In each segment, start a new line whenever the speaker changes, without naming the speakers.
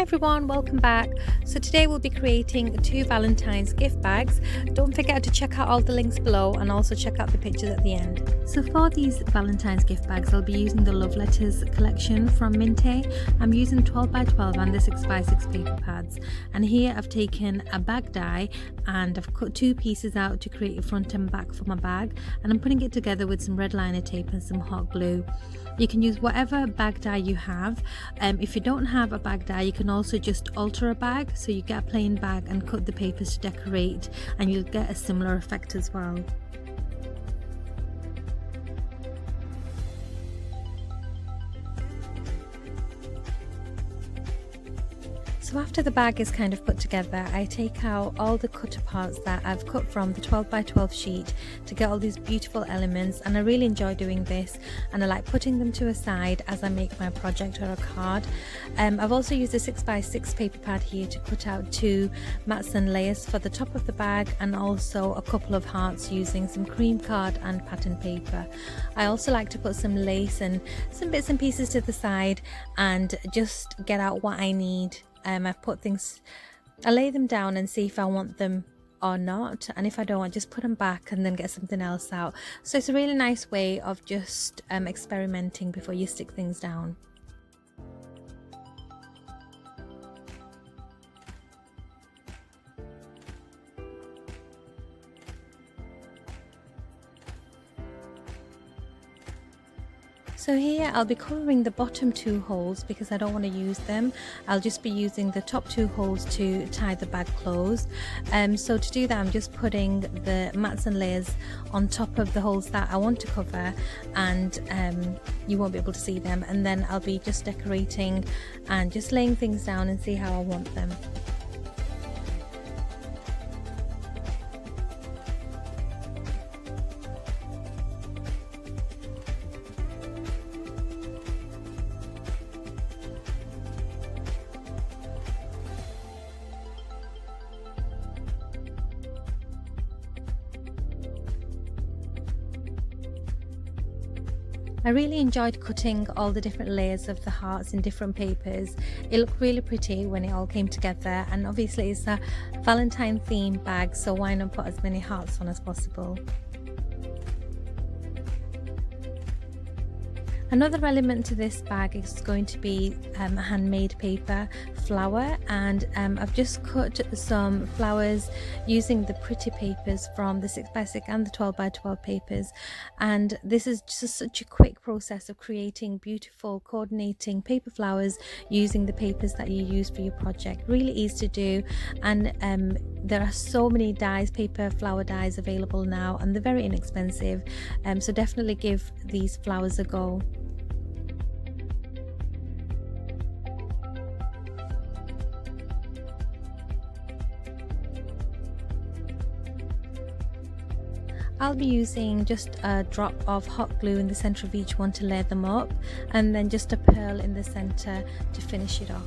everyone, welcome back. So today we'll be creating 2 Valentine's gift bags. Don't forget to check out all the links below and also check out the pictures at the end. So for these Valentine's gift bags, I'll be using the Love Letters collection from Mintay. I'm using 12x12 and the 6x6 paper pads. And here I've taken a bag die and I've cut 2 pieces out to create a front and back for my bag, and I'm putting it together with some red liner tape and some hot glue. You can use whatever bag die you have. If you don't have a bag die, you can also just alter a bag, so you get a plain bag and cut the papers to decorate, and you'll get a similar effect as well. So after the bag is kind of put together, I take out all the cutter parts that I've cut from the 12x12 sheet to get all these beautiful elements, and I really enjoy doing this, and I like putting them to a side as I make my project or a card. I've also used a 6x6 paper pad here to cut out 2 mattson layers for the top of the bag, and also a couple of hearts using some cream card and pattern paper. I also like to put some lace and some bits and pieces to the side and just get out what I need. I've put things, I lay them down and see if I want them or not, and if I don't, I just put them back and then get something else out. So it's a really nice way of just experimenting before you stick things down. So here I'll be colouring the bottom 2 holes because I don't want to use them. I'll just be using the top 2 holes to tie the bag closed. So to do that, I'm just putting the mattson layers on top of the holes that I want to cover, and you won't be able to see them. And then I'll be just decorating and just laying things down and see how I want them. I really enjoyed cutting all the different layers of the hearts in different papers. It looked really pretty when it all came together, and obviously it's a Valentine themed bag, so why not put as many hearts on as possible. Another element to this bag is going to be a handmade paper flower, and I've just cut some flowers using the pretty papers from the 6x6 and the 12x12 papers, and this is just such a quick process of creating beautiful coordinating paper flowers using the papers that you use for your project. Really easy to do, and there are so many dies, paper flower dies available now, and they're very inexpensive, so definitely give these flowers a go. I'll be using just a drop of hot glue in the center of each one to layer them up, and then just a pearl in the center to finish it off.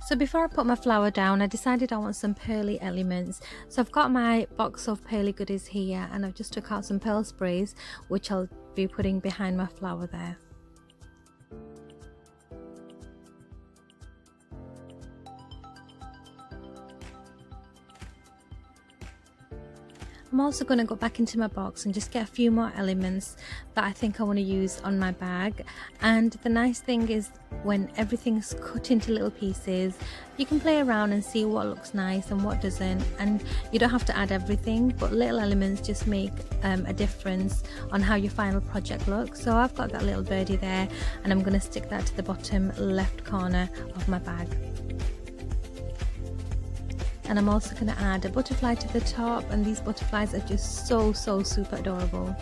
So before I put my flower down, I decided I want some pearly elements. So I've got my box of pearly goodies here, and I've just took out some pearl sprays, which I'll be putting behind my flower there. I'm also going to go back into my box and just get a few more elements that I think I want to use on my bag. And the nice thing is, when everything's cut into little pieces, you can play around and see what looks nice and what doesn't, and you don't have to add everything, but little elements just make a difference on how your final project looks. So I've got that little birdie there, and I'm going to stick that to the bottom left corner of my bag. And I'm also going to add a butterfly to the top, and these butterflies are just so super adorable.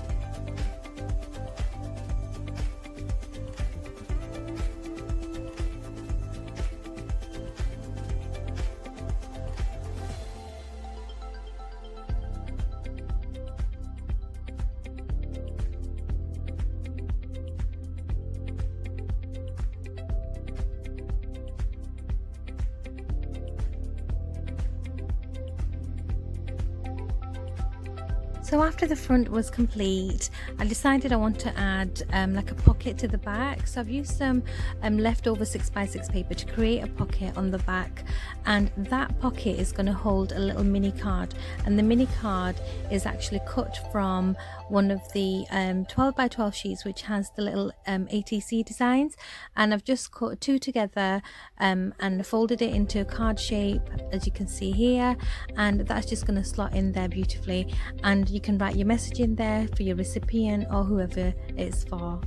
So after the front was complete, I decided I want to add like a pocket to the back. So I've used some leftover 6x6 paper to create a pocket on the back, and that pocket is going to hold a little mini card, and the mini card is actually cut from one of the 12x12 sheets which has the little ATC designs, and I've just cut two together and folded it into a card shape, as you can see here, and that's just going to slot in there beautifully, and you can write your message in there for your recipient or whoever it's for.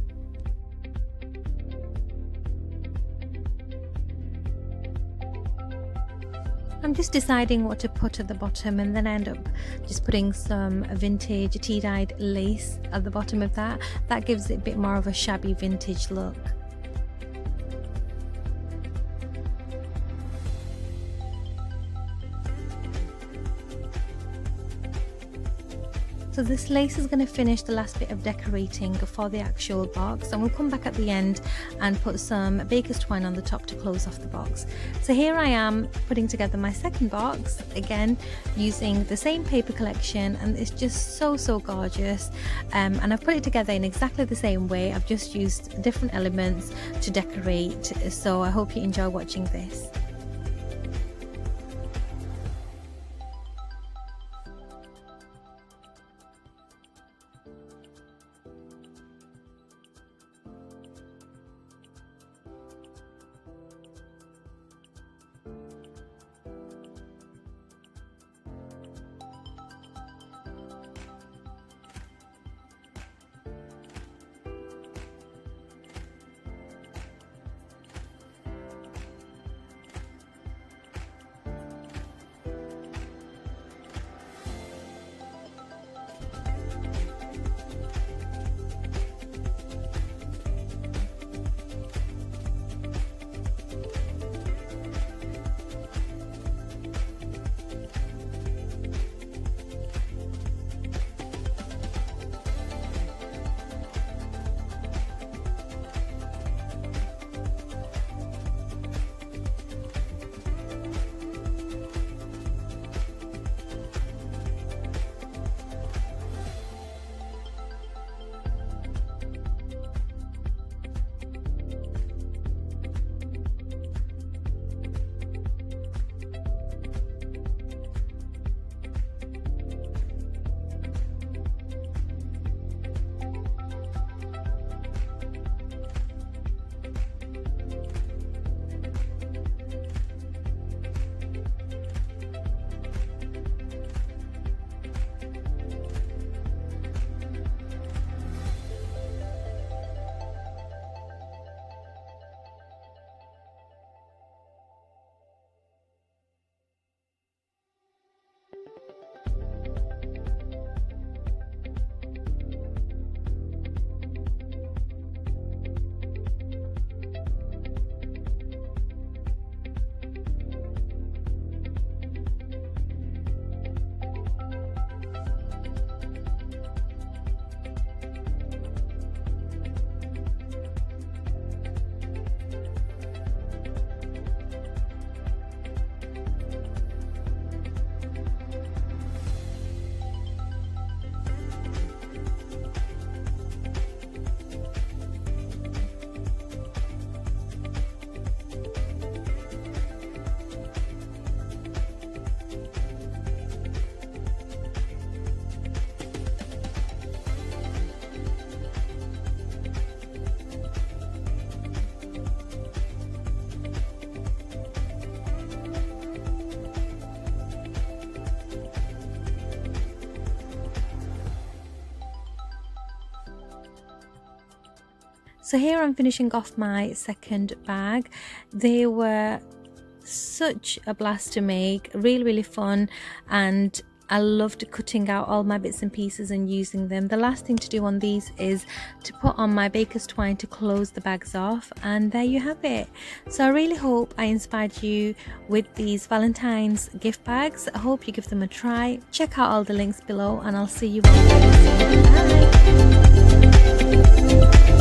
I'm just deciding what to put at the bottom, and then I end up just putting some vintage tea-dyed lace at the bottom of that. That gives it a bit more of a shabby vintage look. So this lace is going to finish the last bit of decorating for the actual box, and we'll come back at the end and put some baker's twine on the top to close off the box. So here I am putting together my second box, again using the same paper collection, and it's just so gorgeous, and I've put it together in exactly the same way. I've just used different elements to decorate, so I hope you enjoy watching this. So here I'm finishing off my second bag. They were such a blast to make, really fun, and I loved cutting out all my bits and pieces and using them. The last thing to do on these is to put on my baker's twine to close the bags off, and there you have it. So I really hope I inspired you with these Valentine's gift bags. I hope you give them a try. Check out all the links below, and I'll see you very soon. Bye.